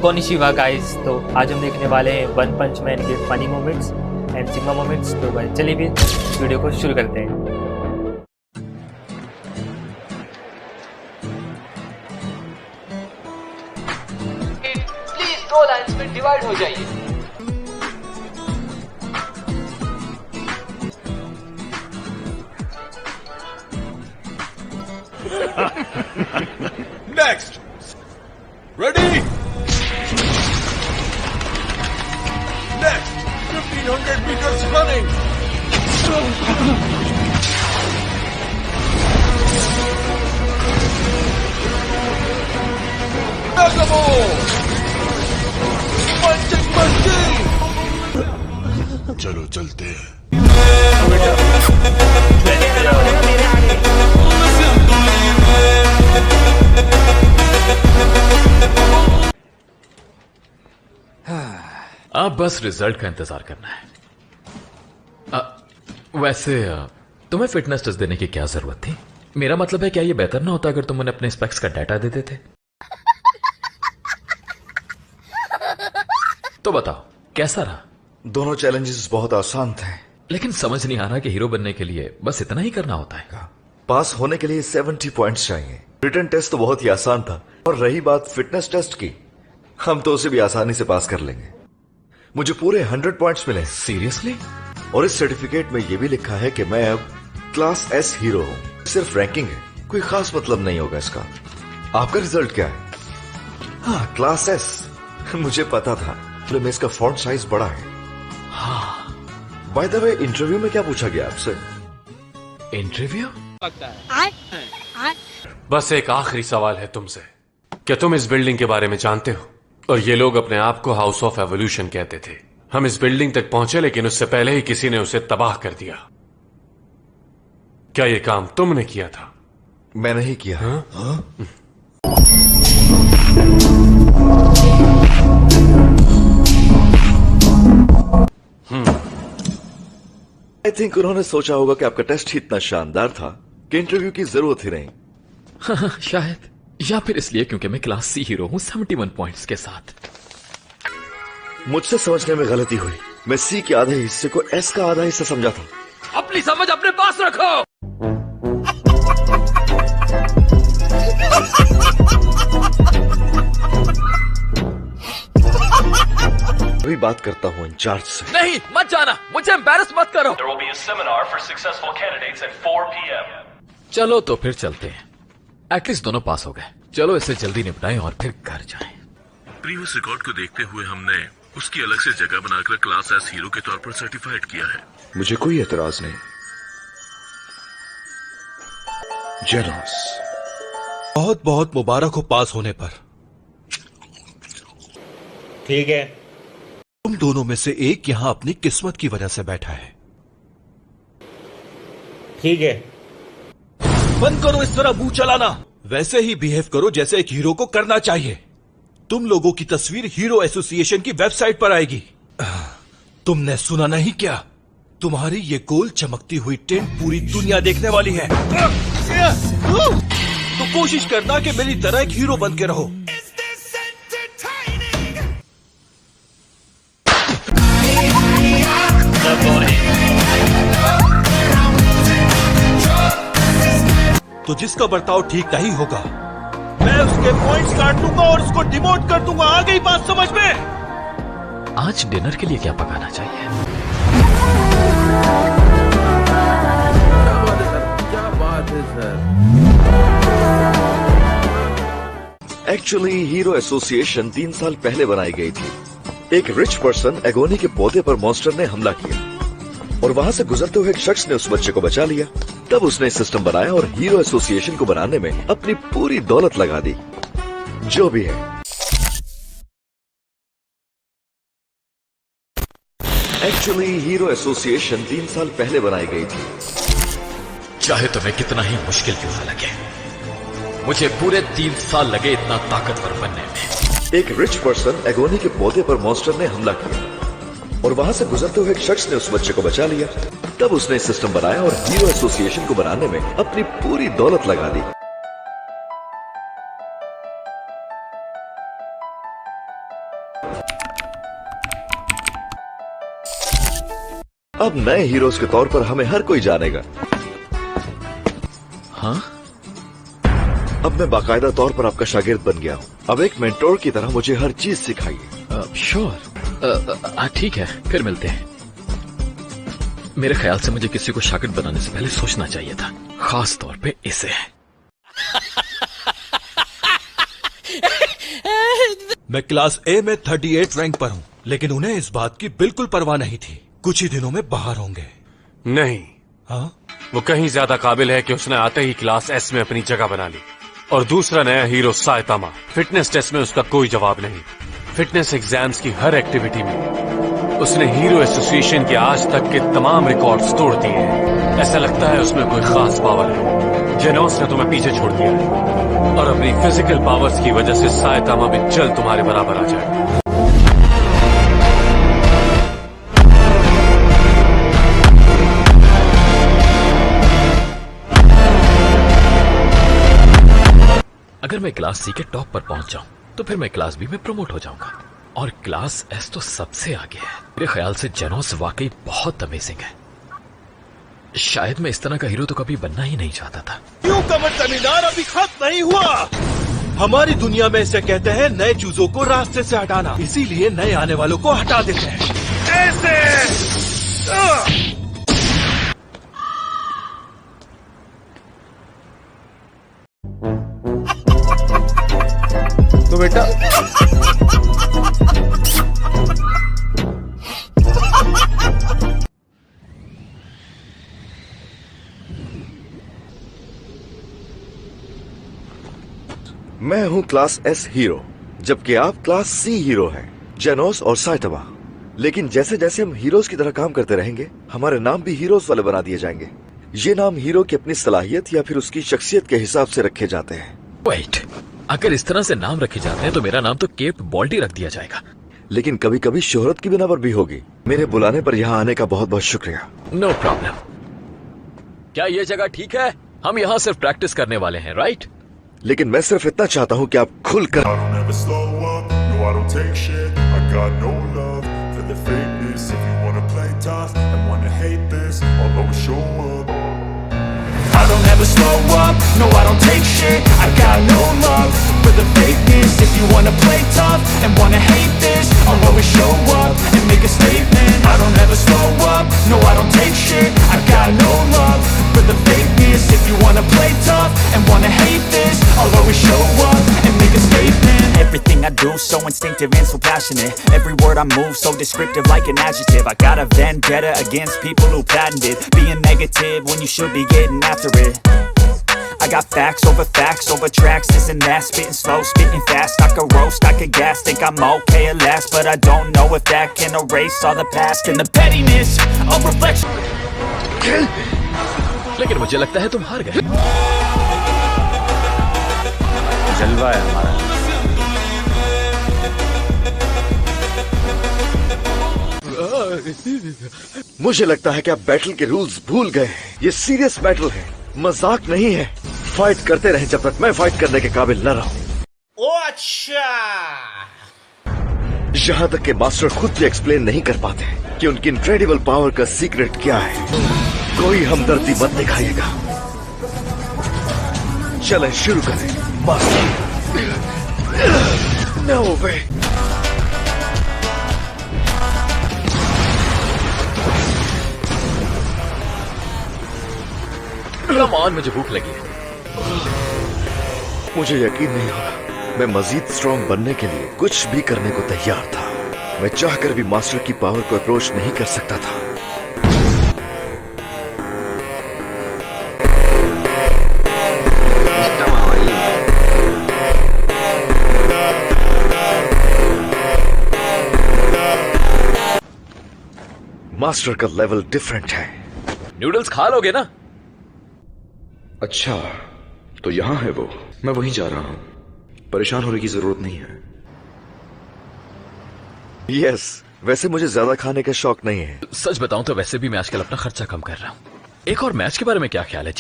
कोनिशिवा guys. तो आज हम देखने वाले हैं वन पंच मैन के funny moments and sigma moments. तो भाई चलिए भी वीडियो को शुरू करते हैं। प्लीज 2 लाइन्स में डिवाइड हो जाइए। Next! Ready? Next! 1500 meters running! Punching! चलो चलते हैं। अब बस रिजल्ट का इंतजार करना है। वैसे तुम्हें फिटनेस टेस्ट देने की क्या जरूरत थी? मेरा मतलब है, क्या ये बेहतर ना होता अगर तुम उन्हें अपने स्पेक्स का डाटा देते थे? तो बताओ कैसा रहा? दोनों चैलेंजेस बहुत आसान थे, लेकिन समझ नहीं आ रहा कि हीरो बनने के लिए बस इतना ही करना होता है। पास होने के लिए 70 पॉइंट्स चाहिए। रिटन टेस्ट तो बहुत ही आसान था, और रही बात फिटनेस टेस्ट की, हम तो उसे भी आसानी से पास कर लेंगे। मुझे पूरे 100 पॉइंट्स मिले। सीरियसली? और इस सर्टिफिकेट में यह भी लिखा है कि मैं अब क्लास एस हीरो हूं। सिर्फ रैंकिंग है, कोई खास मतलब नहीं होगा इसका। आपका रिजल्ट क्या है? हाँ, क्लास एस। मुझे पता था, में इसका फॉन्ट साइज बड़ा है। हाँ। बाय द वे, इंटरव्यू में क्या पूछा गया आपसे? इंटरव्यू? बस एक आखिरी सवाल है तुमसे। क्या तुम इस बिल्डिंग के बारे में जानते हो? और ये लोग अपने आप को हाउस ऑफ एवोल्यूशन कहते थे। हम इस बिल्डिंग तक पहुंचे, लेकिन उससे पहले ही किसी ने उसे तबाह कर दिया। क्या ये काम तुमने किया था? मैंने ही किया। आई थिंक उन्होंने सोचा होगा कि आपका टेस्ट ही इतना शानदार था कि इंटरव्यू की जरूरत ही नहीं। हाँ, शायद, या फिर इसलिए क्योंकि मैं क्लास सी हीरो हूं 71 पॉइंट्स के साथ। मुझसे समझने में गलती हुई। मैं सी के आधे हिस्से को एस का आधा हिस्सा समझा था। अपनी समझ अपने पास रखो। अभी बात करता हूँ इंचार्ज से। नहीं, मत जाना, मुझे एम्बैरस मत करो। There will be a seminar for successful candidates at 4 p.m. चलो तो फिर चलते हैं। एटलीस्ट दोनों पास हो गए। चलो इसे जल्दी निपटाएं और फिर घर जाएं। प्रीवियस रिकॉर्ड को देखते हुए हमने उसकी अलग से जगह बनाकर क्लास एस हीरो के तौर पर सर्टिफाइड किया है। मुझे कोई एतराज नहीं। जेनोस, बहुत बहुत मुबारक हो पास होने पर। ठीक है। तुम दोनों में से एक यहां अपनी किस्मत की वजह से बैठा है। ठीक है। बंद करो इस तरह मुंह चलाना। वैसे ही बिहेव करो जैसे एक हीरो को करना चाहिए। तुम लोगों की तस्वीर हीरो एसोसिएशन की वेबसाइट पर आएगी। तुमने सुना नहीं क्या? तुम्हारी ये गोल चमकती हुई टेंट पूरी दुनिया देखने वाली है। तो कोशिश करना कि मेरी तरह एक हीरो बन के रहो। तो जिसका बर्ताव ठीक नहीं होगा, मैं उसके पॉइंट्स काट दूंगा और उसको डिमोट कर दूंगा। आ गई बात समझ में? आज डिनर के लिए क्या पकाना चाहिए? क्या बात है सर? एक्चुअली हीरो एसोसिएशन 3 साल पहले बनाई गई थी। एक रिच पर्सन एगोनी के पौधे पर मॉन्स्टर ने हमला किया और वहां से गुजरते हुए एक शख्स ने उस बच्चे को बचा लिया। तब उसने सिस्टम बनाया और हीरो एसोसिएशन को बनाने में अपनी पूरी दौलत लगा दी। जो भी है, एक्चुअली हीरो एसोसिएशन 3 साल पहले बनाई गई थी। चाहे तुम्हें कितना ही मुश्किल क्यों ना लगे, मुझे पूरे 3 साल लगे इतना ताकतवर बनने में। एक रिच पर्सन एगोनी के पौधे पर मॉन्स्टर ने हमला किया और वहां से गुजरते हुए एक शख्स ने उस बच्चे को बचा लिया। तब उसने सिस्टम बनाया और हीरो एसोसिएशन को बनाने में अपनी पूरी दौलत लगा दी। अब नए हीरोज के तौर पर हमें हर कोई जानेगा। हाँ? अब मैं बाकायदा तौर पर आपका शागिर्द बन गया हूँ। अब एक मेंटोर की तरह मुझे हर चीज सिखाइए। श्योर। ठीक है, फिर मिलते हैं। मेरे ख्याल से मुझे किसी को शागिर्द बनाने से पहले सोचना चाहिए था, खास तौर पे इसे। मैं क्लास ए में 38 रैंक पर हूँ, लेकिन उन्हें इस बात की बिल्कुल परवाह नहीं थी। कुछ ही दिनों में बाहर होंगे। नहीं, हाँ? वो कहीं ज्यादा काबिल है कि उसने आते ही क्लास एस में अपनी जगह बना ली। और दूसरा नया हीरो साइतामा, फिटनेस टेस्ट में उसका कोई जवाब नहीं। फिटनेस एग्जाम्स की हर एक्टिविटी में उसने हीरो एसोसिएशन के आज तक के तमाम रिकॉर्ड्स तोड़ दिए हैं। ऐसा लगता है उसमें कोई खास पावर है। जेनोस ने तुम्हें पीछे छोड़ दिया है और अपनी फिजिकल पावर्स की वजह से साइतामा भी जल्द तुम्हारे बराबर आ जाएगा। अगर मैं क्लास सी के टॉप पर पहुंच जाऊं तो फिर मैं क्लास बी में प्रमोट हो जाऊंगा और क्लास एस तो सबसे आगे है। मेरे ख्याल से जेनोस वाकई बहुत अमेजिंग है। शायद मैं इस तरह का हीरो तो कभी बनना ही नहीं चाहता था। क्यों कमर जमींदार अभी खत्म नहीं हुआ। हमारी दुनिया में इसे कहते हैं नए चूजों को रास्ते से हटाना, इसीलिए नए आने वालों को हटा देते हैं ऐसे। तो बेटा मैं हूँ क्लास एस हीरो, जबकि आप क्लास सी हीरो हैं, जेनोस और साइतामा। लेकिन जैसे जैसे हम हीरोज की तरह काम करते रहेंगे, हमारे नाम भी हीरोज वाले बना दिए जाएंगे। ये नाम हीरो की अपनी सलाहियत या फिर उसकी शख्सियत के हिसाब से रखे जाते हैं। वेट, अगर इस तरह से नाम रखे जाते हैं तो मेरा नाम तो केप बॉल्टी रख दिया जाएगा। लेकिन कभी कभी शोहरत की बिना पर भी होगी। मेरे बुलाने पर यहाँ आने का बहुत बहुत शुक्रिया। No problem. क्या ये जगह ठीक है? हम यहाँ सिर्फ प्रैक्टिस करने वाले हैं, राइट? लेकिन मैं सिर्फ इतना चाहता हूँ कि आप खुलकर I don't ever slow up, no I don't take shit. I got no love for the fakeness. If you wanna play tough and wanna hate this, I'll always show up. I don't ever slow up, no I don't take shit. I got no love for the fakeness. If you wanna play tough and wanna hate this, I'll always show up and make a statement. I don't ever slow up, no I don't take shit. I got no love for the fakeness. If you wanna play tough and wanna hate this, I'll always show up and make a statement. Everything I do so instinctive and so passionate. Every word I move so descriptive like an adjective. I got a vendetta against people who patented being negative when you should be getting after it. I got facts over tracks, this and that. Spitting slow, spitting fast. I could roast, I could gas. Think I'm okay at last, but I don't know if that can erase all the past and the pettiness of reflection. लेकिन मुझे लगता है तुम हार गए। जलवा है हमारा। मुझे लगता है कि आप बैटल के रूल्स भूल गए हैं। ये सीरियस बैटल है, मजाक नहीं है। फाइट करते रहें जब तक मैं फाइट करने के काबिल न रहूं। ओ अच्छा, यहाँ तक कि मास्टर खुद भी एक्सप्लेन नहीं कर पाते कि उनकी इनक्रेडिबल पावर का सीक्रेट क्या है। कोई हमदर्दी मत दिखाइएगा। चलें शुरू करें। Master, no way. Come on, मुझे भूख लगी है। मुझे यकीन नहीं हो रहा। मैं मजीद स्ट्रॉन्ग बनने के लिए कुछ भी करने को तैयार था। मैं चाहकर भी मास्टर की पावर को अप्रोच नहीं कर सकता था। मास्टर का लेवल डिफरेंट है। नूडल्स खा लोगे ना? अच्छा, तो यहाँ है वो। मैं वहीं जा रहा हूँ। परेशान होने की जरूरत नहीं है। यस, वैसे मुझे ज्यादा खाने का शौक नहीं है। सच बताऊं तो वैसे भी मैं आजकल अपना खर्चा कम कर रहा हूँ। एक और मैच के बारे में क्या ख्याल है?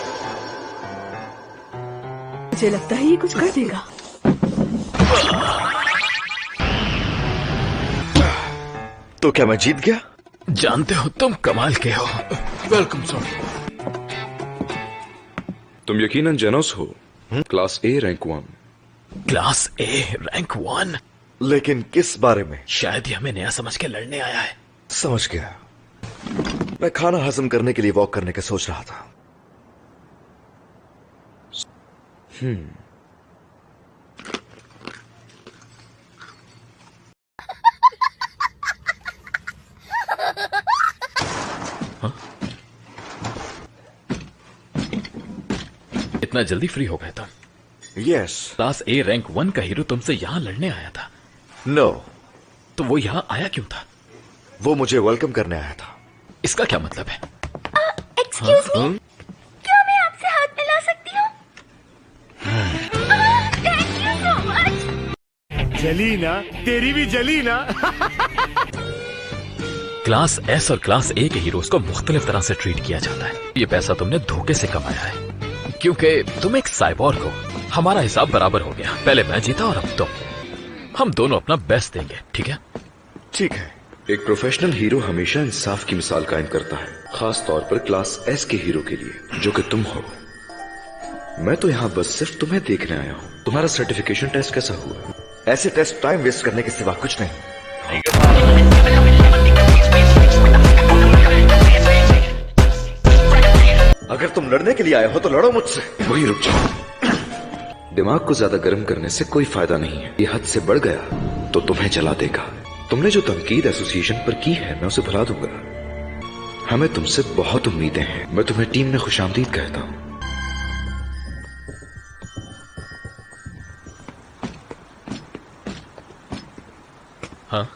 मुझे लगता है ये कुछ कर देगा। तो क्या मैं जीत गया? जानते हो तुम कमाल के हो। Welcome sir. तुम यकीनन जेनोस हो, class A rank 1। Class A rank 1? लेकिन किस बारे में? शायद ये हमें नया समझ के लड़ने आया है। समझ गया। मैं खाना हजम करने के लिए वॉक करने का सोच रहा था। इतना जल्दी फ्री हो गए तुम? यस। क्लास ए रैंक 1 का हीरो तुमसे यहां लड़ने आया था? नो। तो वो यहां आया क्यों था? वो मुझे वेलकम करने आया था। इसका क्या मतलब है? एक्सक्यूज मी, क्या मैं आपसे हाथ मिला सकती हूँ? Thank you so much. जली ना, तेरी भी जली ना। क्लास एस और क्लास ए के हीरोज को मुख्तलिफ तरह से ट्रीट किया जाता है। ये पैसा तुमने धोखे से कमाया है, क्योंकि तुम एक साइबोर्ग हो। हमारा हिसाब बराबर हो गया, पहले मैं जीता और अब तुम। हम दोनों अपना बेस्ट देंगे, ठीक है? ठीक है। एक प्रोफेशनल हीरो हमेशा इंसाफ की मिसाल कायम करता है, खास तौर पर क्लास एस के हीरो के लिए, जो कि तुम हो। मैं तो यहाँ बस सिर्फ तुम्हें देखने आया हूँ। तुम्हारा सर्टिफिकेशन टेस्ट कैसा हुआ? ऐसे टेस्ट टाइम वेस्ट करने के सिवा कुछ नहीं। अगर तुम लड़ने के लिए आए हो तो लड़ो मुझसे। वही रुक जाओ। दिमाग को ज्यादा गर्म करने से कोई फायदा नहीं है। ये हद से बढ़ गया तो तुम्हें जला देगा। तुमने जो तनकीद एसोसिएशन पर की है, मैं उसे भुला दूंगा। हमें तुमसे बहुत उम्मीदें हैं। मैं तुम्हें टीम में खुशामदीद कहता हूँ। हाँ?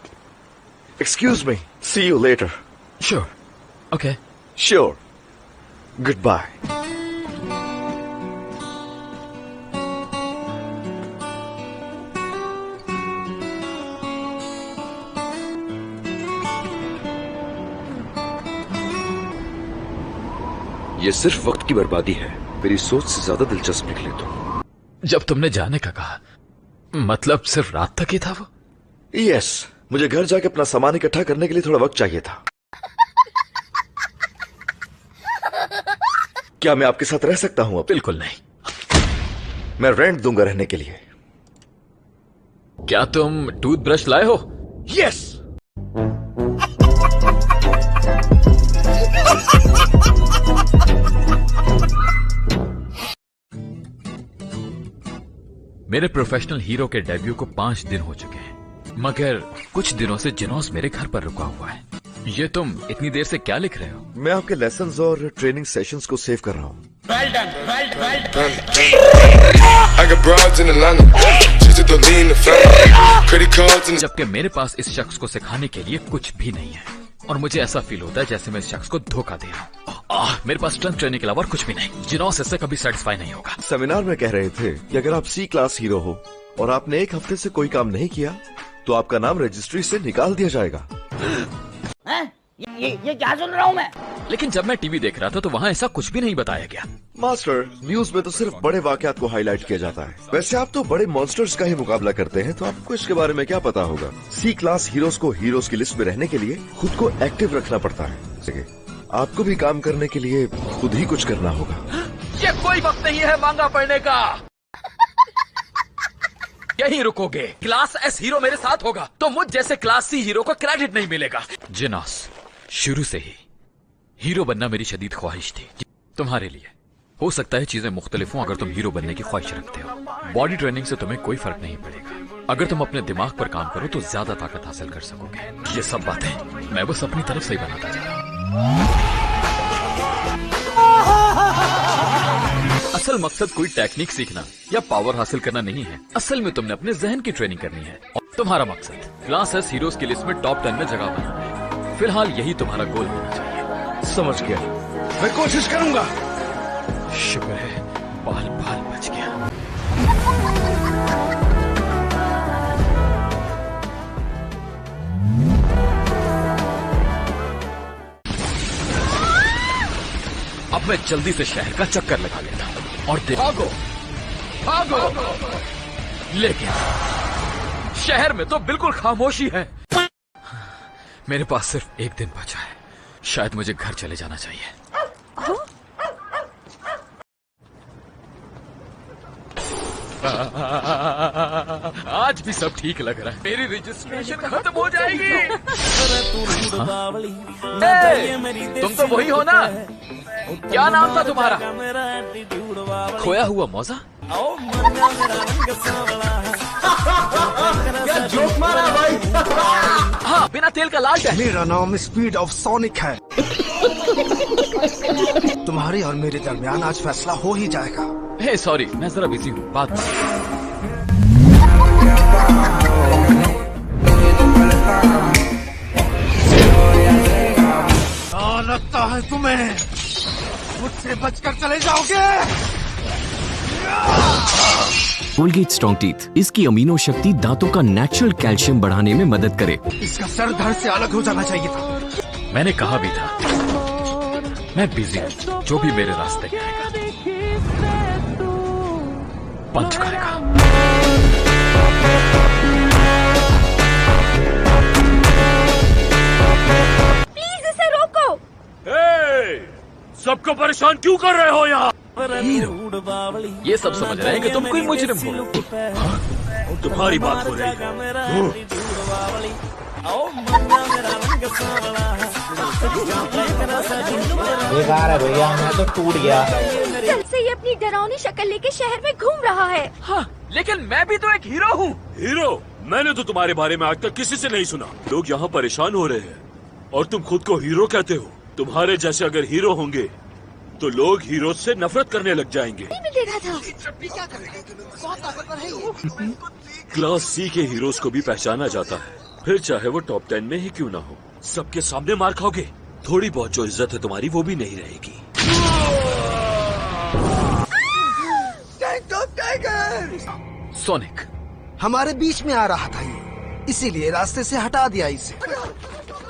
Excuse me, see you later. Sure. Okay. Sure. Good bye. ये सिर्फ वक्त की बर्बादी है। मेरी सोच से ज्यादा दिलचस्प निकले तुम। जब तुमने जाने का कहा, मतलब सिर्फ रात तक ही था वो? यस। मुझे घर जाके अपना सामान इकट्ठा करने के लिए थोड़ा वक्त चाहिए था। क्या मैं आपके साथ रह सकता हूं अब? बिल्कुल नहीं। मैं रेंट दूंगा रहने के लिए। क्या तुम टूथब्रश लाए हो? यस। मेरे प्रोफेशनल हीरो के डेब्यू को 5 दिन हो चुके हैं, मगर कुछ दिनों से जिनोस मेरे घर पर रुका हुआ है। ये तुम इतनी देर से क्या लिख रहे हो? मैं आपके लेसन्स और ट्रेनिंग सेशंस को सेव कर रहा हूँ। जबकि मेरे पास इस शख्स को सिखाने के लिए कुछ भी नहीं है, और मुझे ऐसा फील होता है जैसे मैं इस शख्स को धोखा दे रहा हूँ। मेरे पास स्ट्रेंथ ट्रेनिंग के अलावा कुछ भी नहीं। जिनोस इससे कभी सेटिस्फाई नहीं होगा। सेमिनार में कह रहे थे कि अगर आप सी क्लास हीरो हो और आपने 1 हफ्ते से कोई काम नहीं किया तो आपका नाम रजिस्ट्री से निकाल दिया जाएगा। ये क्या सुन रहा हूँ मैं? लेकिन जब मैं टीवी देख रहा था तो वहाँ ऐसा कुछ भी नहीं बताया गया। मास्टर, न्यूज में तो सिर्फ बड़े वाकयात को हाईलाइट किया जाता है। वैसे आप तो बड़े मॉन्स्टर्स का ही मुकाबला करते हैं, तो आपको इसके बारे में क्या पता होगा? सी क्लास हीरोज को हीरोज की लिस्ट में रहने के लिए खुद को एक्टिव रखना पड़ता है। आपको भी काम करने के लिए खुद ही कुछ करना होगा। ये कोई वक्त नहीं है मांगा पड़ने का। यहीं रुकोगे? क्लास एस हीरो मेरे साथ होगा तो मुझ जैसे क्लास सी हीरो को क्रेडिट नहीं मिलेगा। जिनोस, शुरू से ही हीरो बनना मेरी शदीद ख्वाहिश थी। तुम्हारे लिए हो सकता है चीजें मुख्तलिफ हों अगर तुम हीरो बनने की ख्वाहिश रखते हो। बॉडी ट्रेनिंग से तुम्हें कोई फर्क नहीं पड़ेगा। अगर तुम अपने दिमाग पर काम करो तो ज्यादा ताकत हासिल कर सकोगे। ये सब बातें मैं बस अपनी तरफ से ही बनाता जा रहा हूं। असल मकसद कोई टेक्निक सीखना या पावर हासिल करना नहीं है। असल में तुमने अपने जहन की ट्रेनिंग करनी है। और तुम्हारा मकसद क्लास एस हीरोज की लिस्ट में टॉप 10 में जगह बनाना है। फिलहाल यही तुम्हारा गोल होना चाहिए। समझ गया, मैं कोशिश करूंगा। शुक्र है बाल बाल बच गया। अब मैं जल्दी से शहर का चक्कर लगा लेता हूं और भागो भागो। लेकिन शहर में तो बिल्कुल खामोशी है। मेरे पास सिर्फ एक दिन बचा है, शायद मुझे घर चले जाना चाहिए। आज भी सब ठीक लग रहा है। मेरी रजिस्ट्रेशन खत्म हो जाएगी। तुम तो वही हो ना? क्या नाम था तुम्हारा? खोया हुआ मौजा? क्या जोक मारा भाई। हाँ, बिना तेल का लालटेन। मेरा नाम स्पीड ऑफ सोनिक है। तुम्हारे और मेरे दरमियान आज फैसला हो ही जाएगा। हे सॉरी, मैं जरा बिजी हूँ, बात लगता है तुम्हें मुझसे बचकर चले जाओगे। कोलगेट स्ट्रॉन्ग टीथ, इसकी अमीनो शक्ति दांतों का नेचुरल कैल्शियम बढ़ाने में मदद करे। इसका सर धड़ से अलग हो जाना चाहिए था। मैंने कहा भी था, मैं बिजी हूँ। जो भी मेरे रास्ते में आएगा पंच करेगा। प्लीज इसे रोको। सबको परेशान क्यों कर रहे हो यहाँ? ये सब समझ रहे हैं कि तुम कोई मुजरिम हो। तुम्हारी बात हो रही है। बेकार है भैया, मैं तो टूट गया। कल से ये अपनी डरावनी शक्ल लेके शहर में घूम रहा है। हाँ, लेकिन मैं भी तो एक हीरो हूँ। हीरो? मैंने तो तुम्हारे बारे में आज तक किसी से नहीं सुना। लोग यहाँ परेशान हो रहे हैं और तुम खुद को हीरो कहते हो। तुम्हारे जैसे अगर हीरो होंगे तो लोग हीरो से नफरत करने लग जाएंगे। क्लास सी के हीरोज को भी पहचाना जाता है, फिर चाहे वो टॉप 10 में ही क्यों ना हो। सबके सामने मार खाओगे, थोड़ी बहुत जो इज्जत है तुम्हारी वो भी नहीं रहेगी। सोनिक हमारे बीच में आ रहा था ये, इसीलिए रास्ते से हटा दिया इसे।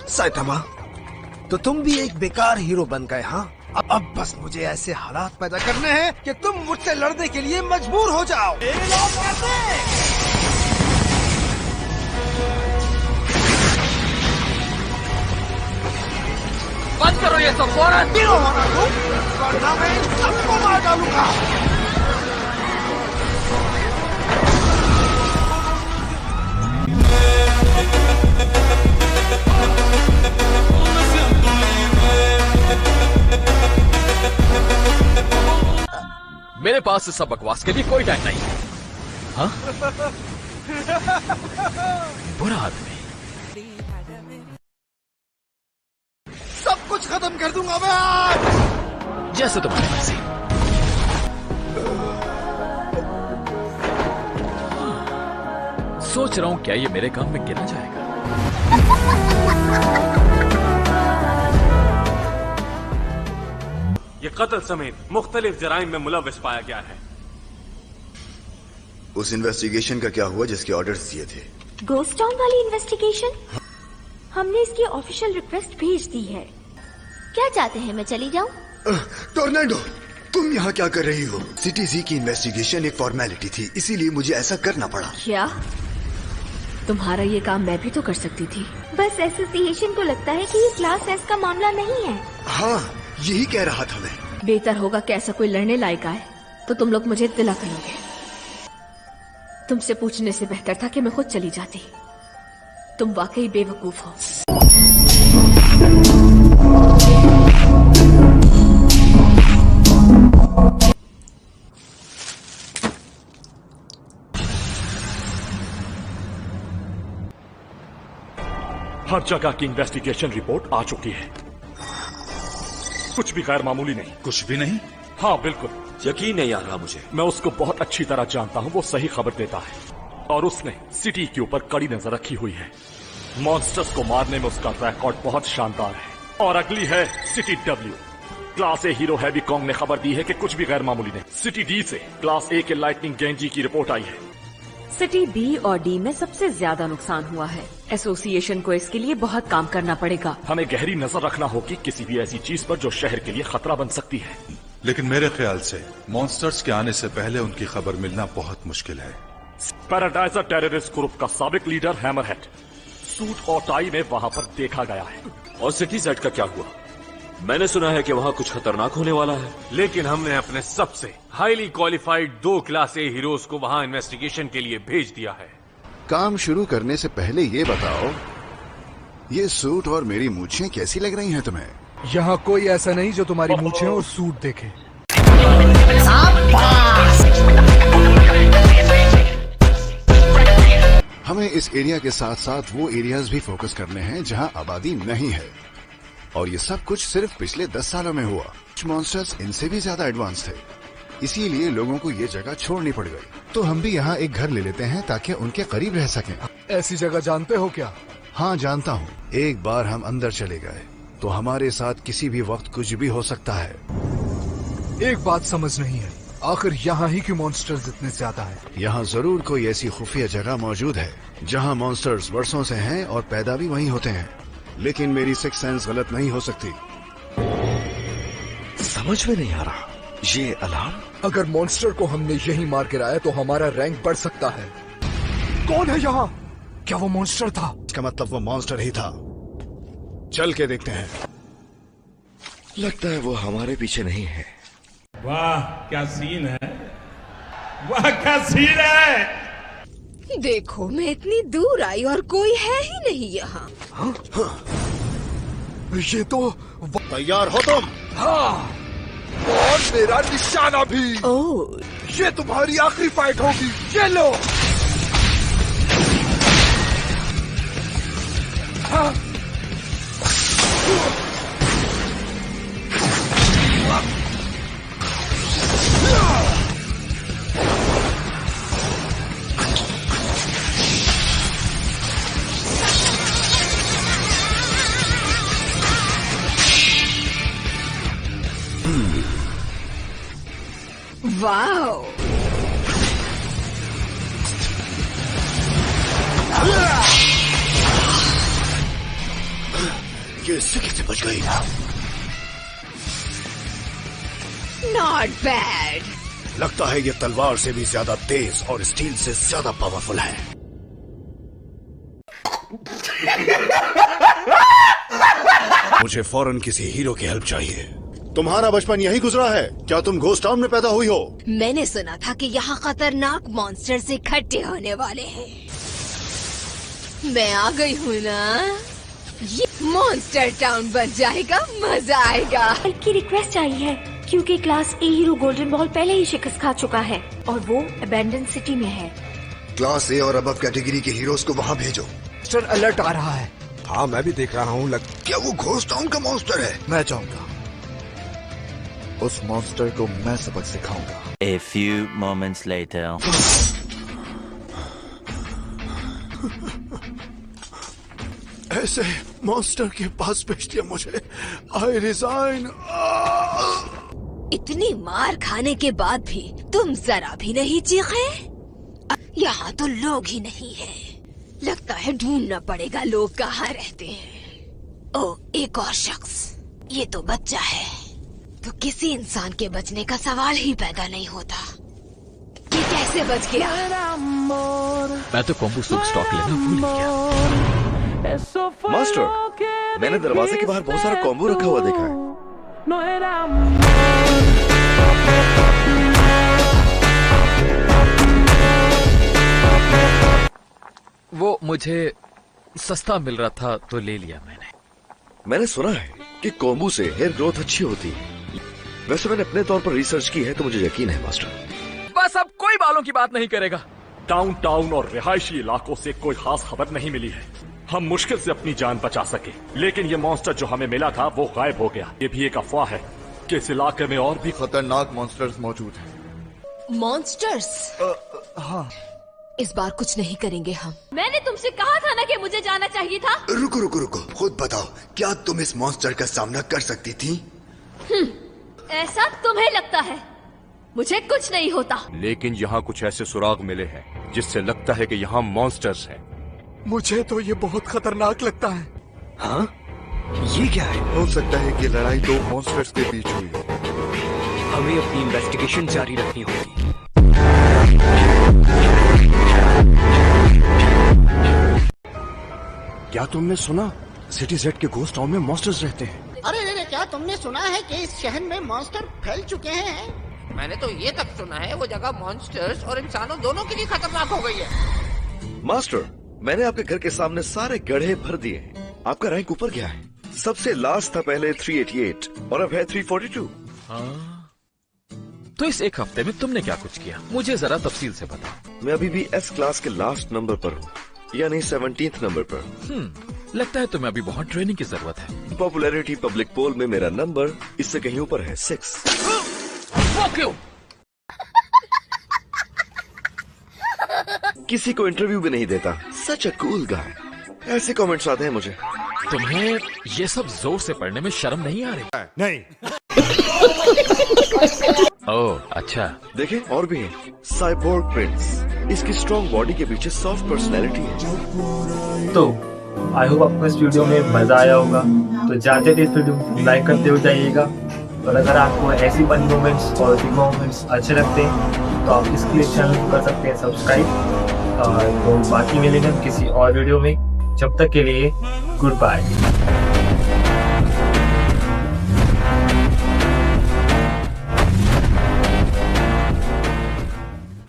साइतामा, तो तुम भी एक बेकार हीरो बन गए। हाँ, अब बस मुझे ऐसे हालात पैदा करने हैं कि तुम मुझसे लड़ने के लिए मजबूर हो जाओ। बंद करो ये सब फौरन। वरना मैं इन सबको मार डालूंगा। मेरे पास इस सब बकवास के लिए कोई टाइम नहीं है। हाँ? बुरा आदमी। सब कुछ खत्म कर दूंगा मैं आज। जैसे तुम्हारी मर्जी। सोच रहा हूँ क्या ये मेरे काम में गिना जाएगा। ये कत्ल समेत मुख्तलिफ जराइम में मुलविस पाया गया है। उस इन्वेस्टिगेशन का क्या हुआ जिसके ऑर्डर्स दिए थे? घोस्ट टाउन वाली इन्वेस्टिगेशन? हमने इसकी ऑफिशियल रिक्वेस्ट भेज दी है। क्या चाहते हैं मैं चली जाऊं? टोर्नेडो, तुम यहाँ क्या कर रही हो? सिटी जी की इन्वेस्टिगेशन एक फॉर्मेलिटी थी, इसीलिए मुझे ऐसा करना पड़ा। क्या तुम्हारा ये काम मैं भी तो कर सकती थी। बस एसोसिएशन को लगता है कि ये क्लास एस का मामला नहीं है। हाँ, यही कह रहा था मैं। बेहतर होगा कि ऐसा कोई लड़ने लायक आए तो तुम लोग मुझे इत्तला करोगे। तुमसे पूछने से बेहतर था कि मैं खुद चली जाती। तुम वाकई बेवकूफ हो। हर जगह की इन्वेस्टिगेशन रिपोर्ट आ चुकी है। कुछ भी गैर मामूली नहीं। कुछ भी नहीं? हाँ बिल्कुल। यकीन नहीं आ रहा मुझे। मैं उसको बहुत अच्छी तरह जानता हूँ, वो सही खबर देता है और उसने सिटी के ऊपर कड़ी नजर रखी हुई है। मॉन्स्टर्स को मारने में उसका रिकॉर्ड बहुत शानदार है। और अगली है सिटी डब्ल्यू। क्लास ए हीरो हैवी कॉन्ग ने खबर दी है कि कुछ भी गैर मामूली नहीं। सिटी डी से क्लास ए के लाइटनिंग गेंजी की रिपोर्ट आई है। सिटी बी और डी में सबसे ज्यादा नुकसान हुआ है। एसोसिएशन को इसके लिए बहुत काम करना पड़ेगा। हमें गहरी नजर रखना होगी किसी भी ऐसी चीज पर जो शहर के लिए खतरा बन सकती है। लेकिन मेरे ख्याल से मॉन्स्टर्स के आने से पहले उनकी खबर मिलना बहुत मुश्किल है। पैराडाइजर टेररिस्ट ग्रुप का साबिक लीडर हैमरहेड सूट और टाई में वहां पर देखा गया है। और सिटी सेट का क्या हुआ? मैंने सुना है कि वहां कुछ खतरनाक होने वाला है। लेकिन हमने अपने सबसे हाईली क्वालिफाइड 2 क्लास ए हीरोज को वहां इन्वेस्टिगेशन के लिए भेज दिया है। काम शुरू करने से पहले ये बताओ, ये सूट और मेरी मूछें कैसी लग रही हैं तुम्हें? यहाँ कोई ऐसा नहीं जो तुम्हारी मूछें और सूट देखे। हमें इस एरिया के साथ साथ वो एरियाज भी फोकस करने हैं जहाँ आबादी नहीं है, और ये सब कुछ सिर्फ पिछले 10 सालों में हुआ। कुछ मॉन्स्टर्स इनसे भी ज्यादा एडवांस थे, इसीलिए लोगों को ये जगह छोड़नी पड़ गई। तो हम भी यहाँ एक घर ले लेते हैं ताकि उनके करीब रह सकें। ऐसी जगह जानते हो क्या? हाँ जानता हूँ। एक बार हम अंदर चले गए तो हमारे साथ किसी भी वक्त कुछ भी हो सकता है। एक बात समझ नहीं है, आखिर यहाँ ही क्यों मॉन्स्टर्स इतने ज्यादा है? यहाँ जरूर कोई ऐसी खुफिया जगह मौजूद है जहाँ मॉन्स्टर्स वर्षों से हैं और पैदा भी वहीं होते हैं, लेकिन मेरी सिक्स सेंस गलत नहीं हो सकती। समझ में नहीं आ रहा ये अलार्म। अगर मॉन्स्टर को हमने यहीं मार गिराया तो हमारा रैंक बढ़ सकता है। कौन है यहाँ? क्या वो मॉन्स्टर था? इसका मतलब वो मॉन्स्टर ही था। चल के देखते हैं। लगता है वो हमारे पीछे नहीं है। वाह क्या सीन है, वाह क्या सीन है। देखो मैं इतनी दूर आई और कोई है ही नहीं यहाँ। ये तो तैयार हो तुम? हाँ, और मेरा निशाना भी। ओह, ये तुम्हारी आखिरी फाइट होगी। ये लो। हाँ। वाओ, ये इससे कैसे बच गई? Not bad. लगता है ये तलवार से भी ज्यादा तेज और स्टील से ज्यादा पावरफुल है। मुझे फौरन किसी हीरो की हेल्प चाहिए। तुम्हारा बचपन यहीं गुजरा है क्या? तुम घोस्ट टाउन में पैदा हुई हो? मैंने सुना था कि यहाँ खतरनाक मॉन्स्टर इकट्ठे होने वाले हैं। मैं आ गई हूँ ना, ये मॉन्स्टर टाउन बन जाएगा, मजा आएगा। की रिक्वेस्ट आई है क्योंकि क्लास ए हीरो गोल्डन बॉल पहले ही शिकस्त खा चुका है और वो अबैंडन सिटी में है। क्लास ए और अबव कैटेगरी के हीरोज को वहाँ भेजो। मॉन्स्टर अलर्ट आ रहा है। हाँ मैं भी देख रहा हूँ। क्या वो घोस्ट टाउन का मॉन्स्टर है? मैं चाहूंगा उस मॉन्स्टर को मैं सबक सिखाऊंगा। A few moments later. ऐसे मॉन्स्टर के पास भेज दिया मुझे। I resign. इतनी मार खाने के बाद भी तुम जरा भी नहीं चीखे? यहाँ तो लोग ही नहीं है। लगता है ढूंढना पड़ेगा लोग कहाँ रहते हैं। ओ, एक और शख्स। ये तो बच्चा है, तो किसी इंसान के बचने का सवाल ही पैदा नहीं होता। ये कैसे बच गया? मैं तो कॉम्बो सूप स्टॉक लेना भूल गया। मास्टर, मैंने दरवाजे के बाहर बहुत सारा कॉम्बो रखा हुआ देखा है। वो मुझे सस्ता मिल रहा था तो ले लिया मैंने सुना है कि कॉम्बो से हेयर ग्रोथ अच्छी होती है। वैसे मैंने अपने तौर पर रिसर्च की है तो मुझे यकीन है मास्टर। बस अब कोई बालों की बात नहीं करेगा। डाउनटाउन और रिहायशी इलाकों से कोई खास खबर नहीं मिली है। हम मुश्किल से अपनी जान बचा सके, लेकिन ये मॉन्स्टर जो हमें मिला था वो गायब हो गया। ये भी एक अफवाह है कि इस इलाके में और भी खतरनाक मॉन्स्टर्स मौजूद हैं। मॉन्स्टर्स? हाँ। इस बार कुछ नहीं करेंगे हम। मैंने तुमसे कहा था ना कि मुझे जाना चाहिए था। रुको रुको रुको, खुद बताओ, क्या तुम इस मॉन्स्टर का सामना कर सकती थी? ऐसा तुम्हें लगता है, मुझे कुछ नहीं होता। लेकिन यहाँ कुछ ऐसे सुराग मिले हैं जिससे लगता है कि यहाँ मॉन्स्टर्स हैं। मुझे तो ये बहुत खतरनाक लगता है। हाँ? ये क्या है? हो सकता है कि लड़ाई दो मॉन्स्टर्स के बीच हुई हो। हमें अपनी इन्वेस्टिगेशन जारी रखनी होगी। क्या तुमने सुना? सिटी जेड के घोस्ट टाउन में मॉन्स्टर्स रहते हैं। अरे क्या तुमने सुना है कि इस शहर में मॉन्स्टर फैल चुके हैं? मैंने तो ये तक सुना है वो जगह मॉन्स्टर्स और इंसानों दोनों के लिए खतरनाक हो गई है। मास्टर, मैंने आपके घर के सामने सारे गड्ढे भर दिए हैं। आपका रैंक ऊपर गया है। सबसे लास्ट था पहले 388 और अब है 342। हाँ। तो इस एक हफ्ते में तुमने क्या कुछ किया, मुझे जरा तफसील से बता। मैं अभी भी एस क्लास के लास्ट नंबर पर हूँ, यानी 17th नंबर पर। लगता है तुम्हें अभी बहुत ट्रेनिंग की जरूरत है। पॉपुलैरिटी पब्लिक पोल में मेरा नंबर इससे कहीं ऊपर है, 6। क्यों? किसी को इंटरव्यू भी नहीं देता। सच अ कूल गाय। ऐसे कमेंट्स आते हैं मुझे। तुम्हें ये सब जोर से पढ़ने में शर्म नहीं आ रही? नहीं। ओह अच्छा। देखें और भी है। साइबोर्ग प्रिंस, इसकी स्ट्रॉन्ग बॉडी के पीछे सॉफ्ट पर्सनैलिटी है। तो आई होप आपको इस वीडियो में मजा आया होगा। तो जाते थे इस वीडियो को लाइक करते हुए जाइएगा। और अगर आपको ऐसी फनी मोमेंट्स और सिग्मा मोमेंट्स अच्छे लगते हैं तो आप इसके लिए चैनल को कर सकते हैं सब्सक्राइब। तो बाकी मिलेंगे किसी और वीडियो में। जब तक के लिए गुड बाय।